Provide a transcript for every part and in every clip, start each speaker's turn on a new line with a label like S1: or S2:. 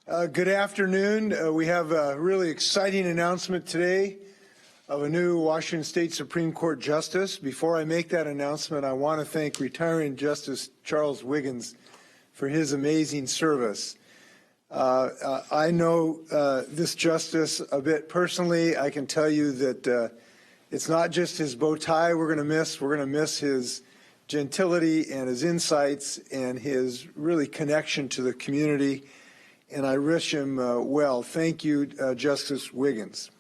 S1: Good afternoon. We have a really exciting announcement today of a new Washington State Supreme Court Justice. Before I make that announcement, I want to thank retiring Justice Charles Wiggins for his amazing service. I know this justice a bit personally. I can tell you that it's not just his bow tie we're going to miss. We're going to miss his gentility and his insights and his really connection to the community. And I wish him well. Thank you, Justice Wiggins.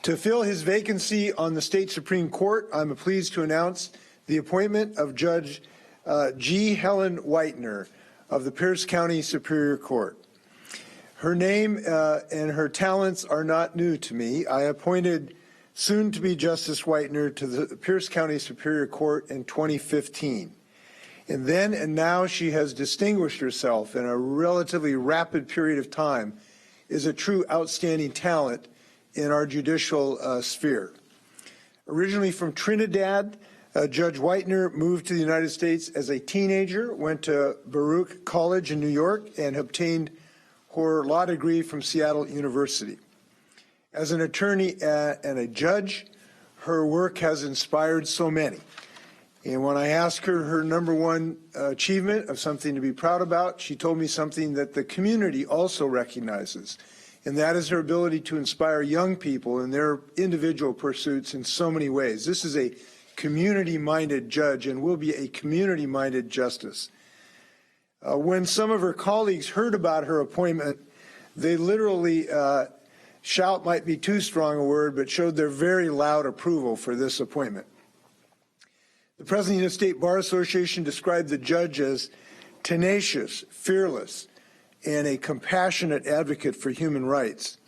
S1: To fill his vacancy on the State Supreme Court, I'm pleased to announce the appointment of Judge G. Helen Whitener of the Pierce County Superior Court. Her name and her talents are not new to me. I appointed soon-to-be Justice Whitener to the Pierce County Superior Court in 2015. And then and now she has distinguished herself in a relatively rapid period of time as a true outstanding talent in our judicial sphere. Originally from Trinidad, Judge Whitener moved to the United States as a teenager, went to Baruch College in New York, and obtained her law degree from Seattle University. As an attorney and a judge, her work has inspired so many. And when I asked her her number one achievement of something to be proud about, she told me something that the community also recognizes, and that is her ability to inspire young people in their individual pursuits in so many ways. This is a community-minded judge and will be a community-minded justice. When some of her colleagues heard about her appointment, they literally, shout might be too strong a word, but showed their very loud approval for this appointment. The President of the United States Bar Association described the judge as tenacious, fearless, and a compassionate advocate for human rights.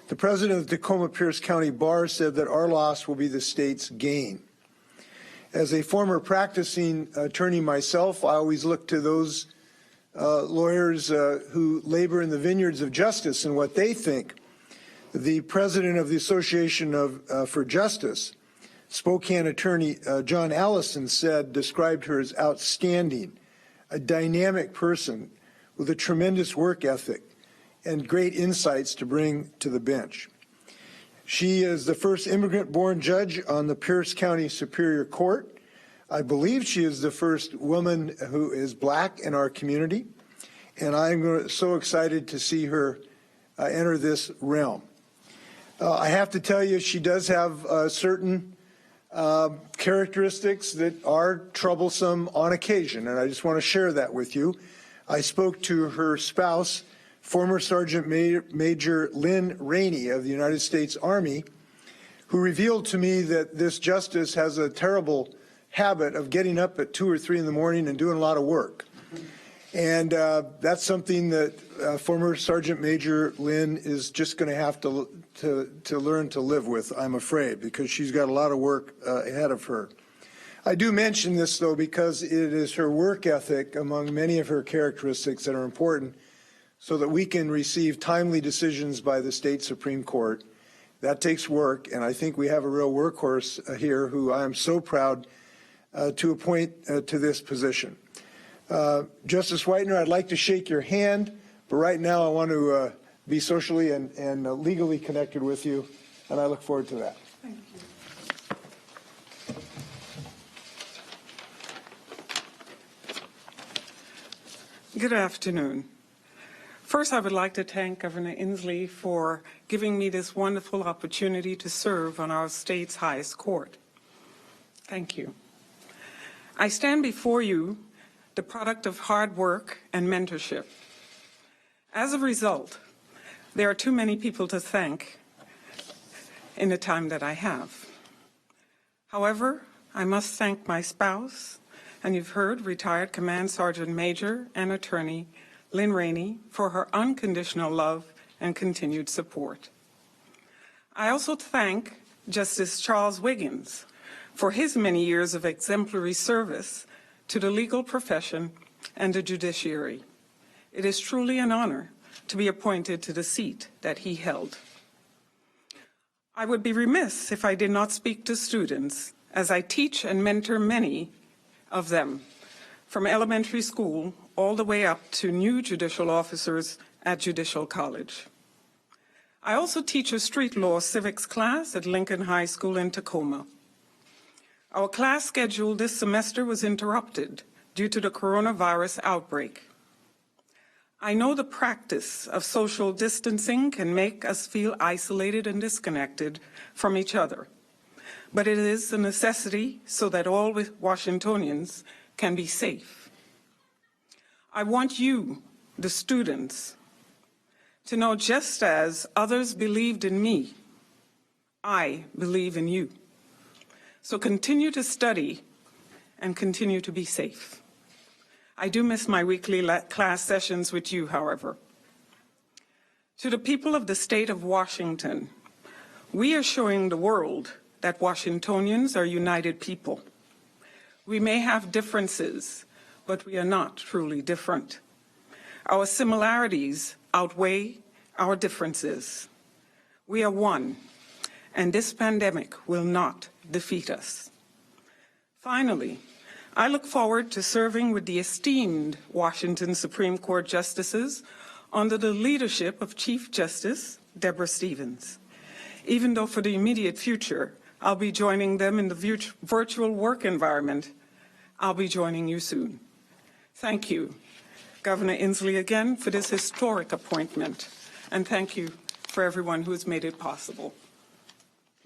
S1: The President of the Tacoma Pierce County Bar said that our loss will be the state's gain. As a former practicing attorney myself, I always look to those lawyers who labor in the vineyards of justice and what they think. The President of the Association for Justice, Spokane attorney John Allison described her as outstanding, a dynamic person with a tremendous work ethic and great insights to bring to the bench. She is the first immigrant-born judge on the Pierce County Superior Court. I believe she is the first woman who is black in our community, and I'm so excited to see her enter this realm. I have to tell you, she does have certain characteristics that are troublesome on occasion, and I just want to share that with you. I spoke to her spouse, former Sergeant Major Lynn Rainey of the United States Army, who revealed to me that this justice has a terrible habit of getting up at 2 or 3 in the morning and doing a lot of work. And that's something that former Sergeant Major Lynn is just going to have to learn to live with, I'm afraid, because she's got a lot of work ahead of her. I do mention this, though, because it is her work ethic among many of her characteristics that are important so that we can receive timely decisions by the state Supreme Court. That takes work, and I think we have a real workhorse here who I am so proud to appoint to this position. Justice Whitener, I'd like to shake your hand, but right now I want to be socially and legally connected with you, and I look forward to that.
S2: Thank you. Good afternoon. First, I would like to thank Governor Inslee for giving me this wonderful opportunity to serve on our state's highest court. Thank you. I stand before you the product of hard work and mentorship. As a result, there are too many people to thank in the time that I have. However, I must thank my spouse, and you've heard retired Command Sergeant Major and Attorney Lynn Rainey for her unconditional love and continued support. I also thank Justice Charles Wiggins for his many years of exemplary service to the legal profession and the judiciary. It is truly an honor to be appointed to the seat that he held. I would be remiss if I did not speak to students, as I teach and mentor many of them, from elementary school all the way up to new judicial officers at Judicial College. I also teach a street law civics class at Lincoln High School in Tacoma. Our class schedule this semester was interrupted due to the coronavirus outbreak. I know the practice of social distancing can make us feel isolated and disconnected from each other, but it is a necessity so that all Washingtonians can be safe. I want you, the students, to know just as others believed in me, I believe in you. So continue to study and continue to be safe. I do miss my weekly class sessions with you, however. To the people of the state of Washington, we are showing the world that Washingtonians are united people. We may have differences, but we are not truly different. Our similarities outweigh our differences. We are one, and this pandemic will not defeat us. Finally, I look forward to serving with the esteemed Washington Supreme Court justices under the leadership of Chief Justice Deborah Stevens. Even though for the immediate future, I'll be joining them in the virtual work environment, I'll be joining you soon. Thank you, Governor Inslee, again for this historic appointment, and thank you for everyone who has made it possible.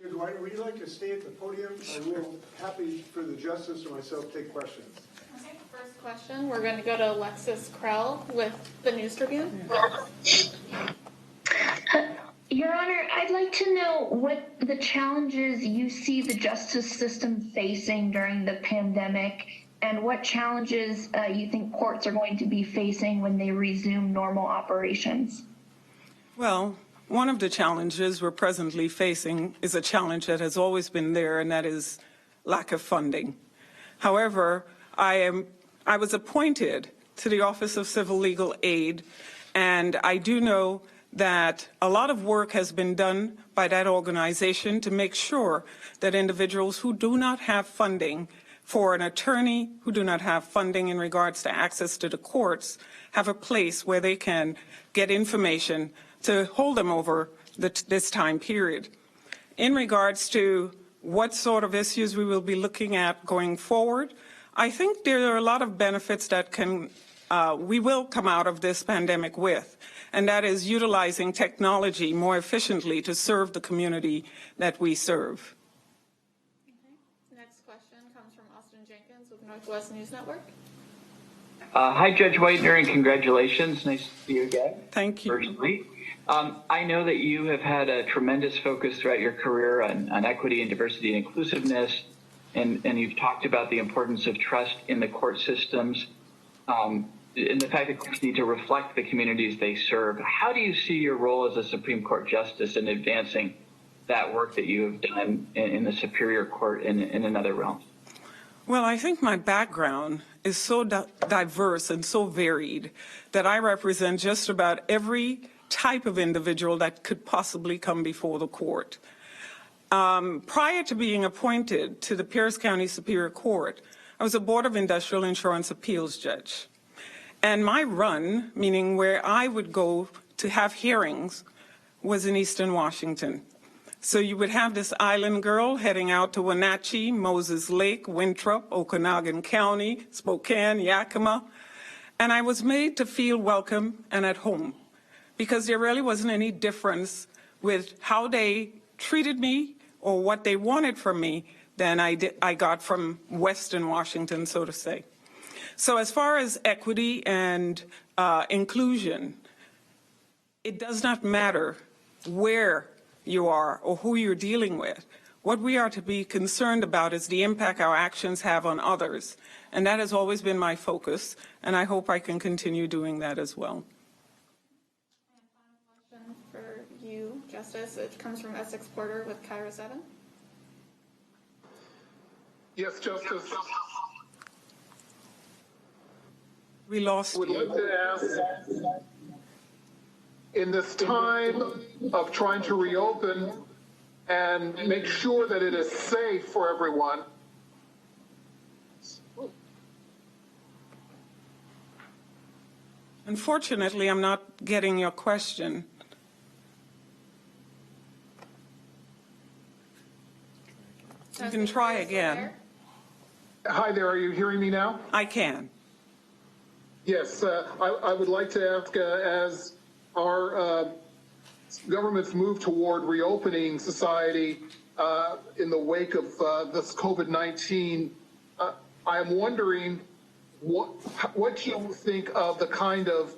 S1: Judge Whitener, would you like to stay at the podium? I will happy for the justice or myself take questions.
S3: Okay, first question, we're going to go to Alexis Krell with the News Tribune.
S4: Your Honor, I'd like to know what the challenges you see the justice system facing during the pandemic, and what challenges you think courts are going to be facing when they resume normal operations.
S2: Well, one of the challenges we're presently facing is a challenge that has always been there, and that is lack of funding. However, I was appointed to the Office of Civil Legal Aid, and I do know that a lot of work has been done by that organization to make sure that individuals who do not have funding for an attorney, who do not have funding in regards to access to the courts, have a place where they can get information to hold them over this time period. In regards to what sort of issues we will be looking at going forward, I think there are a lot of benefits that we will come out of this pandemic with, and that is utilizing technology more efficiently to serve the community that we serve.
S3: Next question comes from Austin Jenkins with Northwest News Network.
S5: Hi, Judge Whitener, and congratulations. Nice to see you again.
S2: Thank you.
S5: Virtually. I know that you have had a tremendous focus throughout your career on equity and diversity and inclusiveness, and you've talked about the importance of trust in the court systems and the fact that courts need to reflect the communities they serve. How do you see your role as a Supreme Court justice in advancing that work that you have done in the Superior Court and in other realms?
S2: Well, I think my background is so diverse and so varied that I represent just about every type of individual that could possibly come before the court. Prior to being appointed to the Pierce County Superior Court, I was a Board of Industrial Insurance Appeals judge. And my run, meaning where I would go to have hearings, was in Eastern Washington. So you would have this island girl heading out to Wenatchee, Moses Lake, Winthrop, Okanagan County, Spokane, Yakima, and I was made to feel welcome and at home, because there really wasn't any difference with how they treated me or what they wanted from me than I got from Western Washington, so to say. So as far as equity and inclusion, it does not matter where you are or who you're dealing with. What we are to be concerned about is the impact our actions have on others. And that has always been my focus, and I hope I can continue doing that as well.
S3: For you, Justice, it comes from Essex Porter with Kyra 7.
S6: Yes, Justice.
S2: We lost
S6: Would
S2: you.
S6: like to ask, in this time of trying to reopen and make sure that it is safe for everyone,
S2: Unfortunately, I'm not getting your question. You can try again.
S6: Hi there, are you hearing me now?
S2: I can.
S6: Yes, I would like to ask, as our governments move toward reopening society in the wake of this COVID-19, I'm wondering what you think of the kind of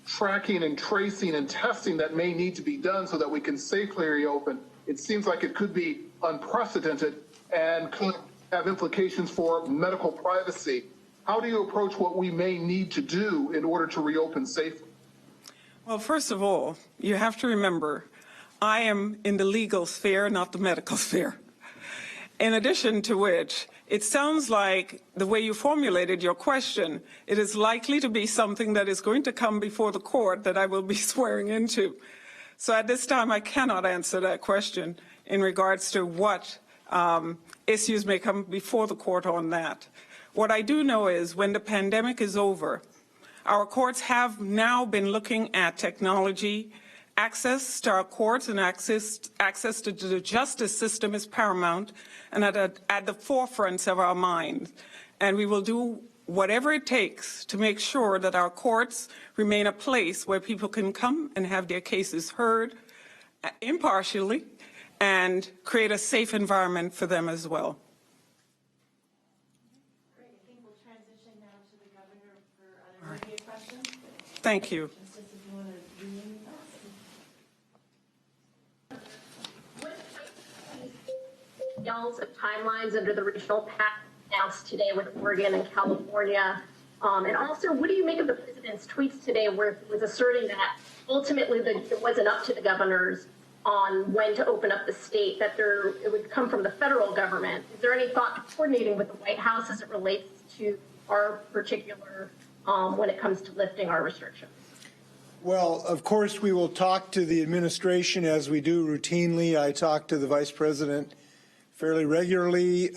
S6: tracking and tracing and testing that may need to be done so that we can safely reopen. It seems like it could be unprecedented and could have implications for medical privacy. How do you approach what we may need to do in order to reopen safely?
S2: Well, first of all, you have to remember, I am in the legal sphere, not the medical sphere. In addition to which, it sounds like the way you formulated your question, it is likely to be something that is going to come before the court that I will be swearing into. So at this time, I cannot answer that question in regards to what issues may come before the court on that. What I do know is when the pandemic is over, our courts have now been looking at technology. Access to our courts and access to the justice system is paramount and at the forefront of our minds. And we will do whatever it takes to make sure that our courts remain a place where people can come and have their cases heard impartially and create a safe environment for them as well.
S7: Great. I think we'll transition now to the governor for other media questions.
S2: Thank you.
S7: Details of timelines under the regional pact announced today with Oregon and California. And also, what do you make of the president's tweets today where he was asserting that ultimately it wasn't up to the governors on when to open up the state, that it would come from the federal government? Is there any thought to coordinating with the White House as it relates to our particular, when it comes to lifting our restrictions?
S1: Well, of course, we will talk to the administration as we do routinely. I talk to the vice president fairly regularly.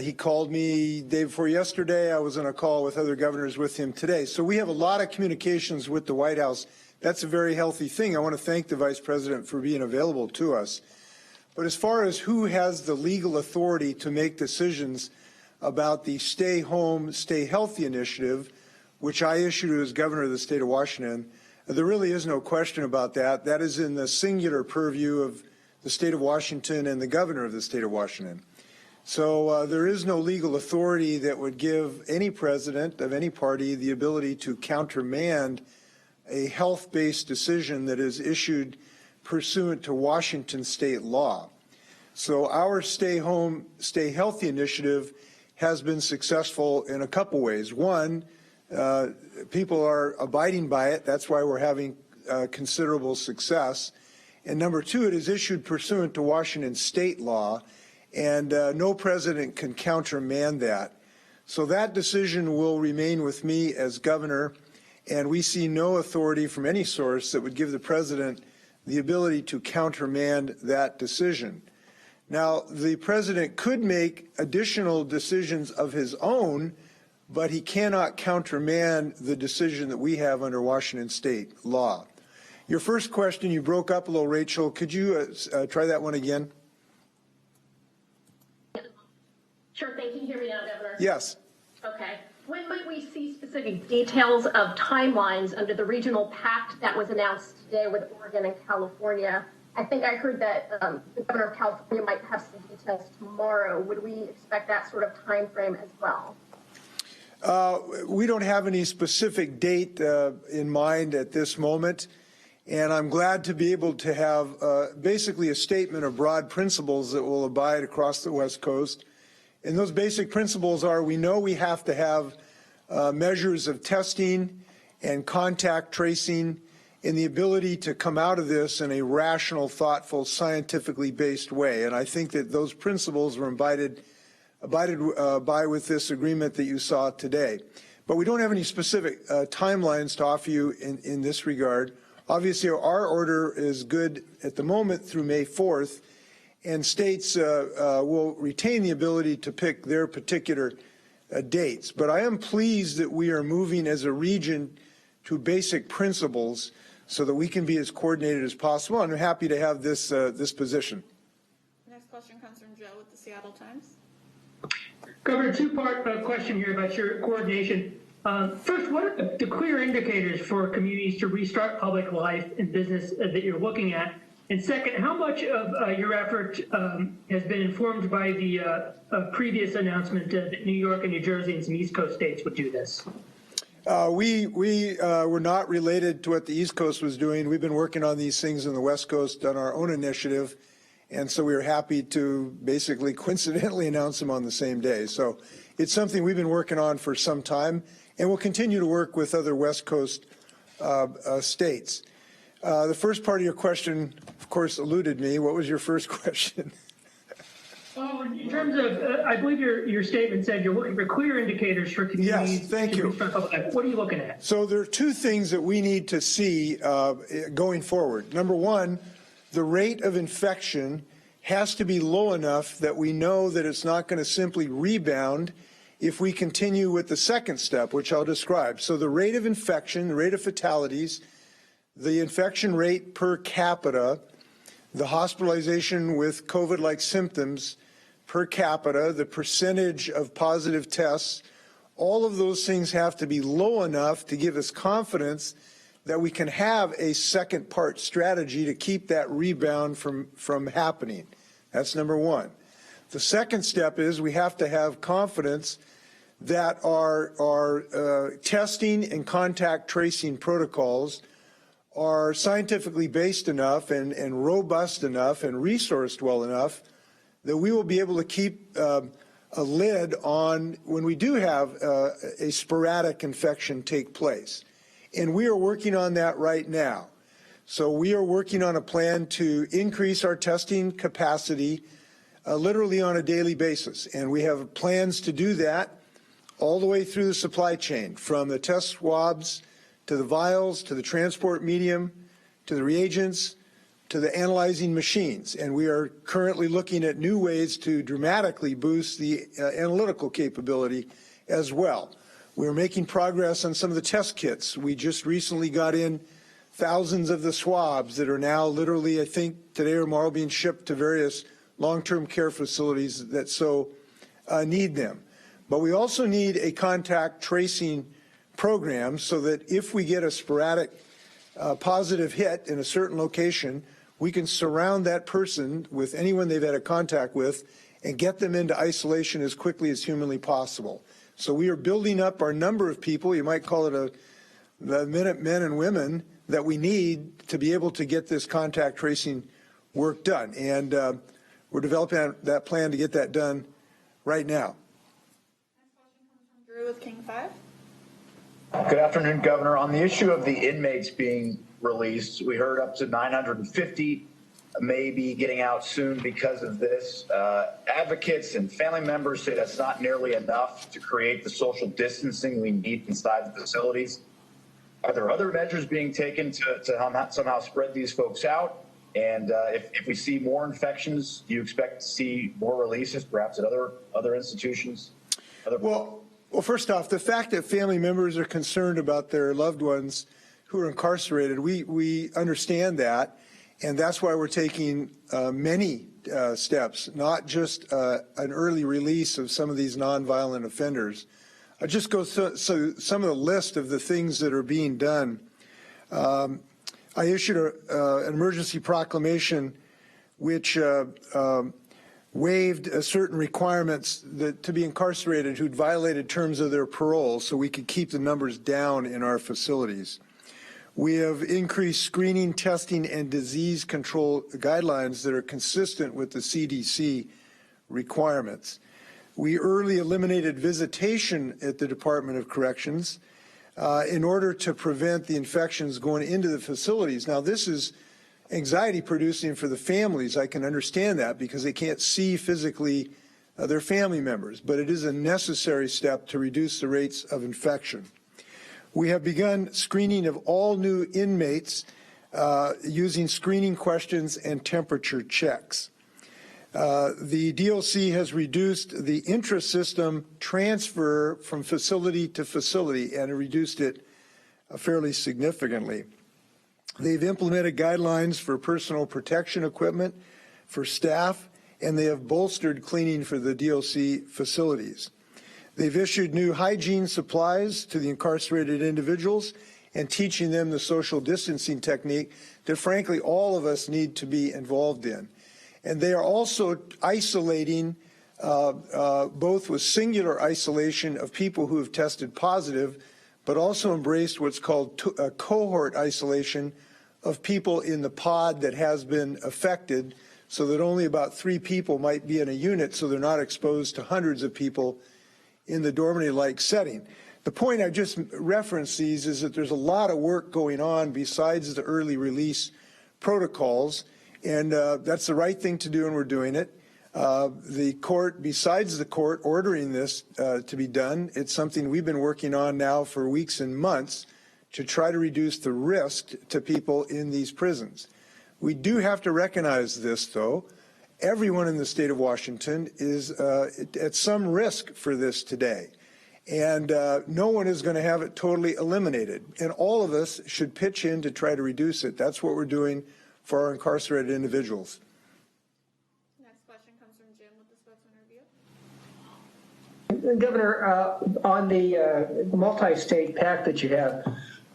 S1: He called me day before yesterday. I was on a call with other governors with him today. So we have a lot of communications with the White House. That's a very healthy thing. I want to thank the vice president for being available to us. But as far as who has the legal authority to make decisions about the Stay Home, Stay Healthy initiative, which I issued as governor of the state of Washington, there really is no question about that. That is in the singular purview of the state of Washington and the governor of the state of Washington. So there is no legal authority that would give any president of any party the ability to countermand a health-based decision that is issued pursuant to Washington state law. So our Stay Home, Stay Healthy initiative has been successful in a couple ways. One, people are abiding by it. That's why we're having considerable success. And number two, it is issued pursuant to Washington state law, and no president can countermand that. So that decision will remain with me as governor, and we see no authority from any source that would give the president the ability to countermand that decision. Now, the president could make additional decisions of his own, but he cannot countermand the decision that we have under Washington state law. Your first question, you broke up a little, Rachel. Could you try that one again?
S7: Sure thing. Can you hear me now, Governor?
S1: Yes.
S7: Okay. When might we see specific details of timelines under the regional pact that was announced today with Oregon and California? I think I heard that the governor of California might have some details tomorrow. Would we expect that sort of time frame as well?
S1: We don't have any specific date in mind at this moment, and I'm glad to be able to have basically a statement of broad principles that will abide across the West Coast. And those basic principles are: we know we have to have measures of testing and contact tracing and the ability to come out of this in a rational, thoughtful, scientifically based way. And I think that those principles were abided by with this agreement that you saw today. But we don't have any specific timelines to offer you in this regard. Obviously, our order is good at the moment through May 4th, and states will retain the ability to pick their particular dates. But I am pleased that we are moving as a region to basic principles so that we can be as coordinated as possible. And I'm happy to have this, this position.
S3: Next question comes from Joe with the Seattle Times.
S8: Governor, two-part question here about your coordination. First, what are the clear indicators for communities to restart public life and business that you're looking at? And second, how much of your effort has been informed by the previous announcement that New York and New Jersey and some East Coast states would do this?
S1: We were not related to what the East Coast was doing. We've been working on these things in the West Coast on our own initiative. And so we were happy to basically coincidentally announce them on the same day. So it's something we've been working on for some time, and we'll continue to work with other West Coast states. The first part of your question, of course, eluded me. What was your first question?
S8: Oh, in terms of, I believe your statement said you're looking for clear indicators for communities.
S1: Yes, thank you.
S8: What are you looking at?
S1: So there are two things that we need to see going forward. Number one, the rate of infection has to be low enough that we know that it's not going to simply rebound if we continue with the second step, which I'll describe. So the rate of infection, the rate of fatalities, the infection rate per capita, the hospitalization with COVID-like symptoms per capita, the percentage of positive tests, all of those things have to be low enough to give us confidence that we can have a second part strategy to keep that rebound from happening. That's number one. The second step is we have to have confidence that our testing and contact tracing protocols are scientifically based enough and robust enough and resourced well enough that we will be able to keep a lid on when we do have a sporadic infection take place. And we are working on that right now. So we are working on a plan to increase our testing capacity literally on a daily basis. And we have plans to do that all the way through the supply chain, from the test swabs to the vials, to the transport medium, to the reagents, to the analyzing machines. And we are currently looking at new ways to dramatically boost the analytical capability as well. We're making progress on some of the test kits. We just recently got in thousands of the swabs that are now literally, I think, today or tomorrow being shipped to various long-term care facilities that so need them. But we also need a contact tracing program so that if we get a sporadic positive hit in a certain location, we can surround that person with anyone they've had a contact with and get them into isolation as quickly as humanly possible. So we are building up our number of people, you might call it the men and women, that we need to be able to get this contact tracing work done. And we're developing that plan to get that done right now.
S3: Next question comes from Drew with King 5.
S9: Good afternoon, Governor. On the issue of the inmates being released, we heard up to 950 may be getting out soon because of this. Advocates and family members say that's not nearly enough to create the social distancing we need inside the facilities. Are there other measures being taken to somehow spread these folks out? And if we see more infections, do you expect to see more releases, perhaps at other institutions?
S1: Well, first off, the fact that family members are concerned about their loved ones who are incarcerated, we understand that. And that's why we're taking many steps, not just an early release of some of these nonviolent offenders. I'll just go through some of the list of the things that are being done. I issued an emergency proclamation which waived certain requirements to be incarcerated who'd violated terms of their parole so we could keep the numbers down in our facilities. We have increased screening, testing, and disease control guidelines that are consistent with the CDC requirements. We early eliminated visitation at the Department of Corrections in order to prevent the infections going into the facilities. Now, this is anxiety producing for the families. I can understand that because they can't see physically their family members, but it is a necessary step to reduce the rates of infection. We have begun screening of all new inmates using screening questions and temperature checks. The DOC has reduced the intra-system transfer from facility to facility and reduced it fairly significantly. They've implemented guidelines for personal protection equipment for staff, and they have bolstered cleaning for the DOC facilities. They've issued new hygiene supplies to the incarcerated individuals and teaching them the social distancing technique that, frankly, all of us need to be involved in. And they are also isolating, both with singular isolation of people who have tested positive, but also embraced what's called cohort isolation of people in the pod that has been affected, so that only about 3 people might be in a unit, so they're not exposed to hundreds of people in the dormitory-like setting. The point I just referenced these is that there's a lot of work going on besides the early release protocols, and that's the right thing to do, and we're doing it. The court, besides the court ordering this to be done, it's something we've been working on now for weeks and months to try to reduce the risk to people in these prisons. We do have to recognize this, though. Everyone in the state of Washington is at some risk for this today. And no one is going to have it totally eliminated. And all of us should pitch in to try to reduce it. That's what we're doing for our incarcerated individuals.
S3: Next question comes from Jim with the spokesman review.
S10: Governor, on the multi-state pact that you have,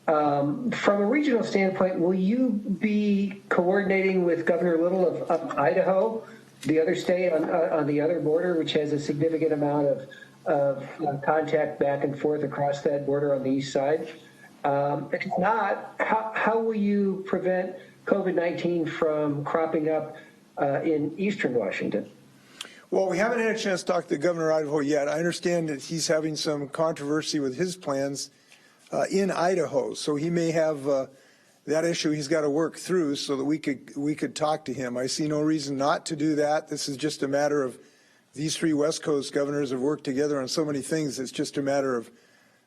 S10: from a regional standpoint, will you be coordinating with Governor Little of Idaho, the other state on the other border, which has a significant amount of contact back and forth across that border on the east side? If not, how will you prevent COVID-19 from cropping up in eastern Washington?
S1: Well, we haven't had a chance to talk to the governor of Idaho yet. I understand that he's having some controversy with his plans in Idaho, so he may have that issue he's got to work through so that we could talk to him. I see no reason not to do that. This is just a matter of these 3 West Coast governors have worked together on so many things. It's just a matter of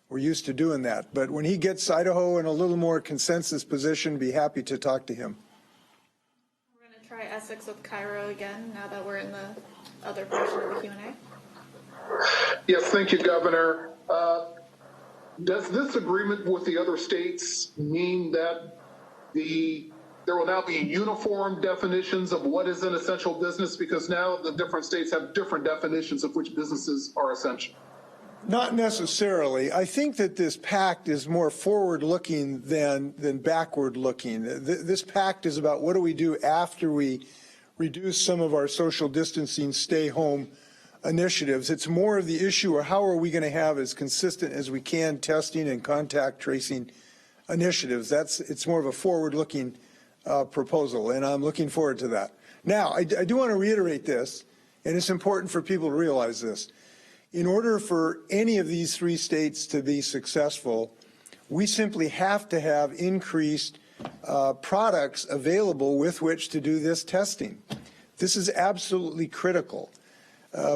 S1: we're used to doing that. But when he gets Idaho in a little more consensus position, be happy to talk to him.
S3: We're going to try Essex with Cairo again now that we're in the other portion of the Q&A.
S6: Yes, thank you, Governor. Does this agreement with the other states mean that there will now be uniform definitions of what is an essential business? Because now the different states have different definitions of which businesses are essential.
S1: Not necessarily. I think that this pact is more forward-looking than backward-looking. This pact is about what do we do after we reduce some of our social distancing, stay-home initiatives. It's more of the issue of how are we going to have as consistent as we can testing and contact tracing initiatives. It's more of a forward-looking proposal, and I'm looking forward to that. Now, I do want to reiterate this, and it's important for people to realize this. In order for any of these 3 states to be successful, we simply have to have increased products available with which to do this testing. This is absolutely critical.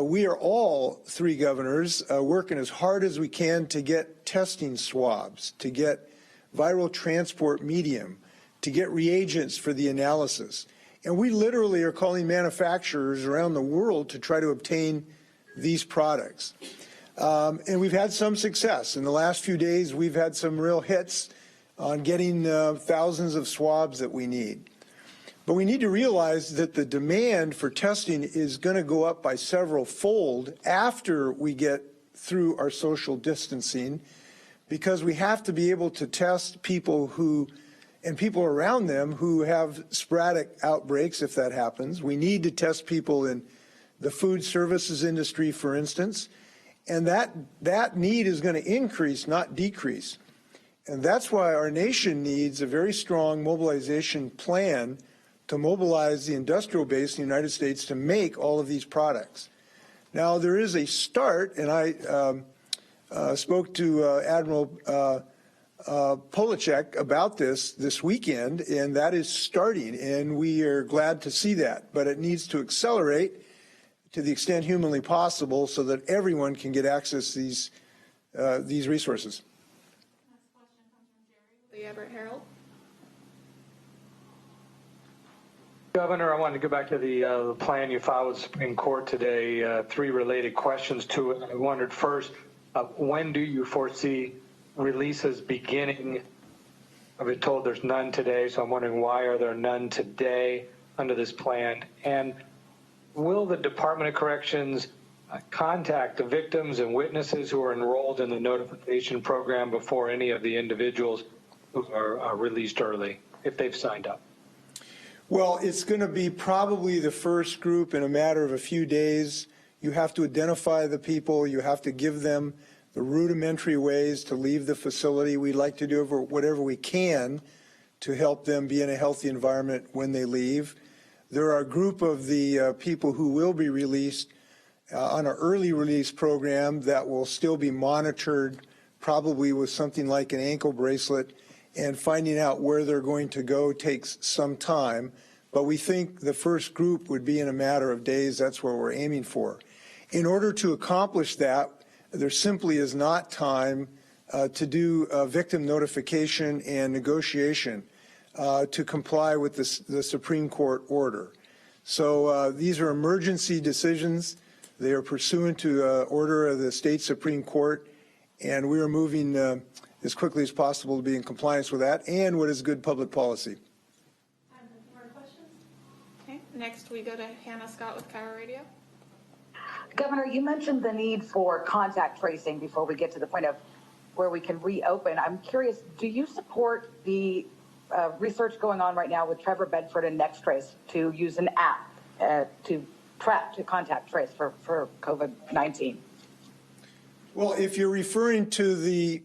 S1: We are all 3 governors working as hard as we can to get testing swabs, to get viral transport medium, to get reagents for the analysis. And we literally are calling manufacturers around the world to try to obtain these products. And we've had some success. In the last few days, we've had some real hits on getting thousands of swabs that we need. But we need to realize that the demand for testing is going to go up by several fold after we get through our social distancing, because we have to be able to test people and people around them who have sporadic outbreaks if that happens. We need to test people in the food services industry, for instance, and that need is going to increase, not decrease. And that's why our nation needs a very strong mobilization plan to mobilize the industrial base in the United States to make all of these products. Now, there is a start, and I spoke to Admiral Polachek about this weekend, and that is starting, and we are glad to see that. But it needs to accelerate to the extent humanly possible so that everyone can get access to these resources.
S3: Next question comes from Jerry with the Everett Herald.
S11: Governor, I wanted to go back to the plan you filed with the Supreme Court today. 3 related questions to it. I wondered first, when do you foresee releases beginning I've been told there's none today, so I'm wondering why are there none today under this plan? And will the Department of Corrections contact the victims and witnesses who are enrolled in the notification program before any of the individuals who are released early, if they've signed up?
S1: Well, it's going to be probably the first group in a matter of a few days. You have to identify the people. You have to give them the rudimentary ways to leave the facility. We'd like to do whatever we can to help them be in a healthy environment when they leave. There are a group of the people who will be released on an early release program that will still be monitored, probably with something like an ankle bracelet, and finding out where they're going to go takes some time. But we think the first group would be in a matter of days. That's where we're aiming for. In order to accomplish that, there simply is not time to do victim notification and negotiation to comply with the Supreme Court order. So these are emergency decisions. They are pursuant to order of the state Supreme Court, and we are moving as quickly as possible to be in compliance with that and what is good public policy.
S3: More questions? Okay, next we go to Hannah Scott with Cairo Radio.
S12: Governor, you mentioned the need for contact tracing before we get to the point of where we can reopen. I'm curious, do you support the research going on right now with Trevor Bedford and NextTrace to use an app to contact trace for COVID-19?
S1: Well, if you're referring to the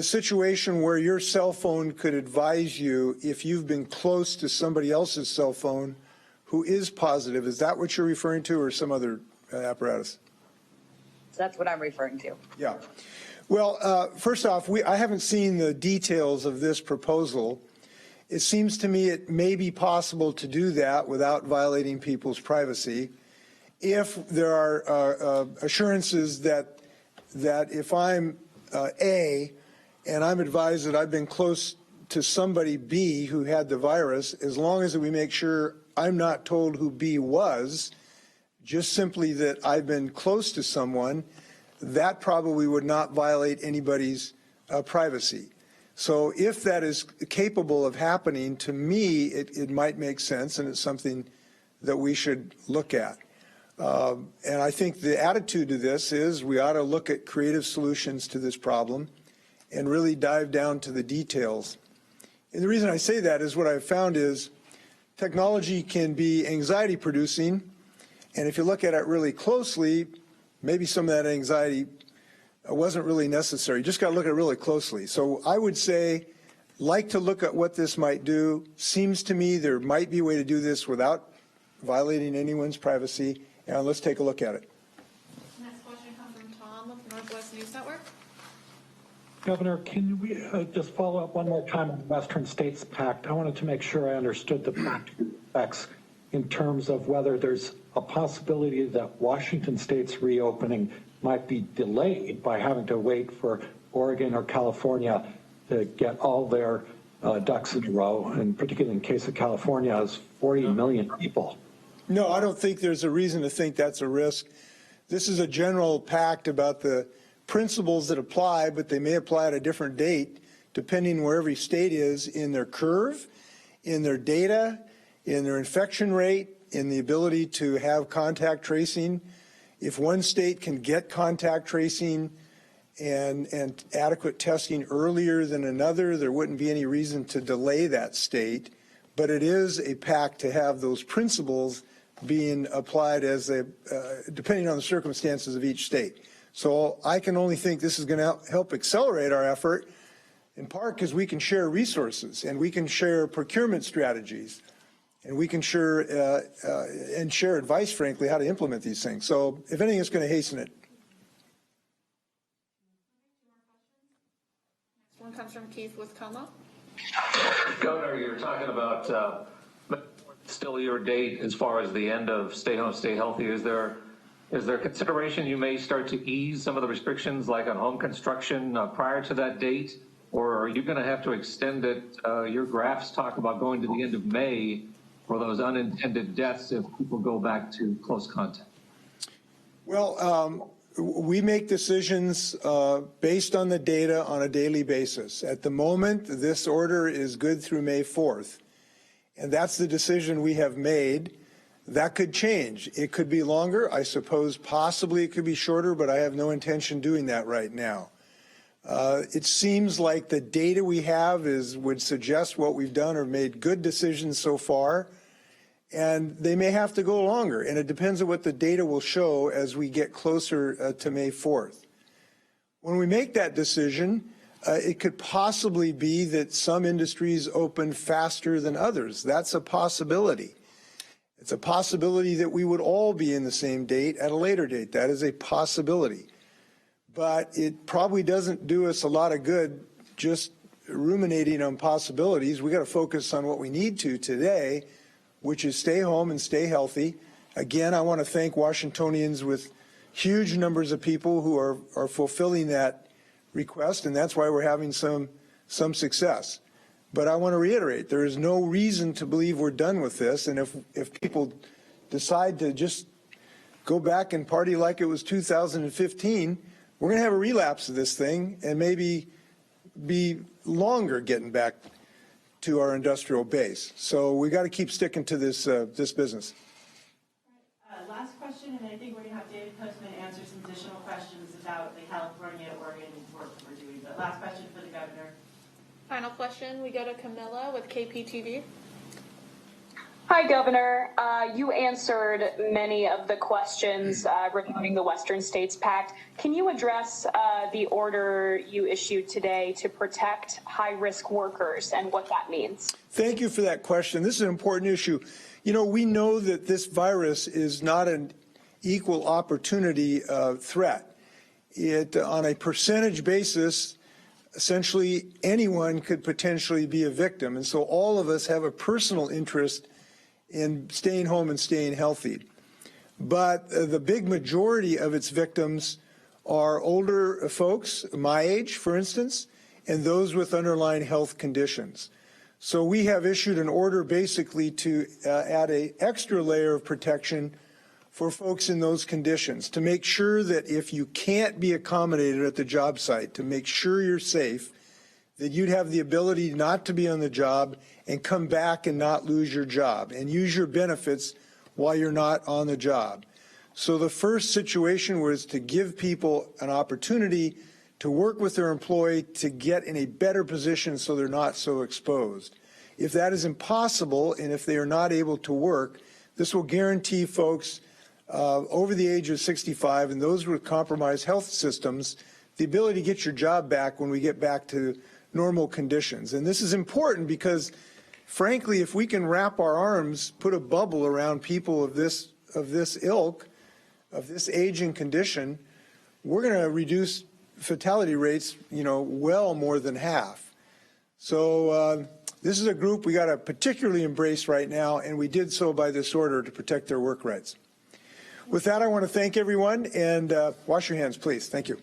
S1: situation where your cell phone could advise you if you've been close to somebody else's cell phone who is positive, is that what you're referring to, or some other apparatus?
S12: That's what I'm referring to.
S1: Yeah. Well, first off, I haven't seen the details of this proposal. It seems to me it may be possible to do that without violating people's privacy if there are assurances that if I'm A and I'm advised that I've been close to somebody B who had the virus, as long as we make sure I'm not told who B was, just simply that I've been close to someone, that probably would not violate anybody's privacy. So if that is capable of happening, to me, it might make sense, and it's something that we should look at. And I think the attitude to this is we ought to look at creative solutions to this problem and really dive down to the details. And the reason I say that is what I've found is technology can be anxiety producing, and if you look at it really closely, maybe some of that anxiety wasn't really necessary. You just got to look at it really closely. So I would say, like to look at what this might do. Seems to me there might be a way to do this without violating anyone's privacy. And let's take a look at it.
S3: Next question comes from Tom with Northwest News Network.
S13: Governor, can we just follow up one more time on the Western States Pact? I wanted to make sure I understood the practical effects in terms of whether there's a possibility that Washington State's reopening might be delayed by having to wait for Oregon or California to get all their ducks in a row, and particularly in the case of California, is 40 million people.
S1: No, I don't think there's a reason to think that's a risk. This is a general pact about the principles that apply, but they may apply at a different date depending where every state is in their curve, in their data, in their infection rate, in the ability to have contact tracing. If one state can get contact tracing and adequate testing earlier than another, there wouldn't be any reason to delay that state. But it is a pact to have those principles being applied as depending on the circumstances of each state. So I can only think this is going to help accelerate our effort, in part because we can share resources and we can share procurement strategies and we can share advice, frankly, how to implement these things. So if anything, it's going to hasten it.
S3: Next one comes from Keith with Como.
S14: Governor, you're talking about still your date as far as the end of stay home, stay healthy. Is there consideration you may start to ease some of the restrictions like on home construction prior to that date? Or are you going to have to extend it? Your graphs talk about going to the end of May for those unintended deaths if people go back to close contact.
S1: Well, we make decisions based on the data on a daily basis. At the moment, this order is good through May 4th, and that's the decision we have made. That could change. It could be longer. I suppose possibly it could be shorter, but I have no intention doing that right now. It seems like the data we have would suggest what we've done or made good decisions so far, and they may have to go longer, and it depends on what the data will show as we get closer to May 4th. When we make that decision, it could possibly be that some industries open faster than others. That's a possibility. It's a possibility that we would all be in the same date at a later date. That is a possibility. But it probably doesn't do us a lot of good just ruminating on possibilities. We got to focus on what we need to today, which is stay home and stay healthy. Again, I want to thank Washingtonians with huge numbers of people who are fulfilling that request, and that's why we're having some success. But I want to reiterate, there is no reason to believe we're done with this, and if people decide to just go back and party like it was 2015, we're going to have a relapse of this thing and maybe be longer getting back to our industrial base. So we got to keep sticking to this business.
S15: Last question, and I think we're going to have David Postman answer some additional questions about the California, Oregon work we're doing. But last question for the governor.
S3: Final question, we go to Camilla with KPTV.
S16: Hi, Governor. You answered many of the questions regarding the Western States Pact. Can you address the order you issued today to protect high-risk workers and what that means?
S1: Thank you for that question. This is an important issue. You know, we know that this virus is not an equal opportunity threat. On a percentage basis, essentially anyone could potentially be a victim. And so all of us have a personal interest in staying home and staying healthy. But the big majority of its victims are older folks, my age, for instance, and those with underlying health conditions. So we have issued an order basically to add an extra layer of protection for folks in those conditions, to make sure that if you can't be accommodated at the job site, to make sure you're safe, that you'd have the ability not to be on the job and come back and not lose your job and use your benefits while you're not on the job. So the first situation was to give people an opportunity to work with their employee to get in a better position so they're not so exposed. If that is impossible and if they are not able to work, this will guarantee folks over the age of 65 and those with compromised health systems the ability to get your job back when we get back to normal conditions. And this is important because, frankly, if we can wrap our arms, put a bubble around people of this ilk, of this age and condition, we're going to reduce fatality rates, well more than half. So this is a group we got to particularly embrace right now, and we did so by this order to protect their work rights. With that, I want to thank everyone, and wash your hands, please. Thank you.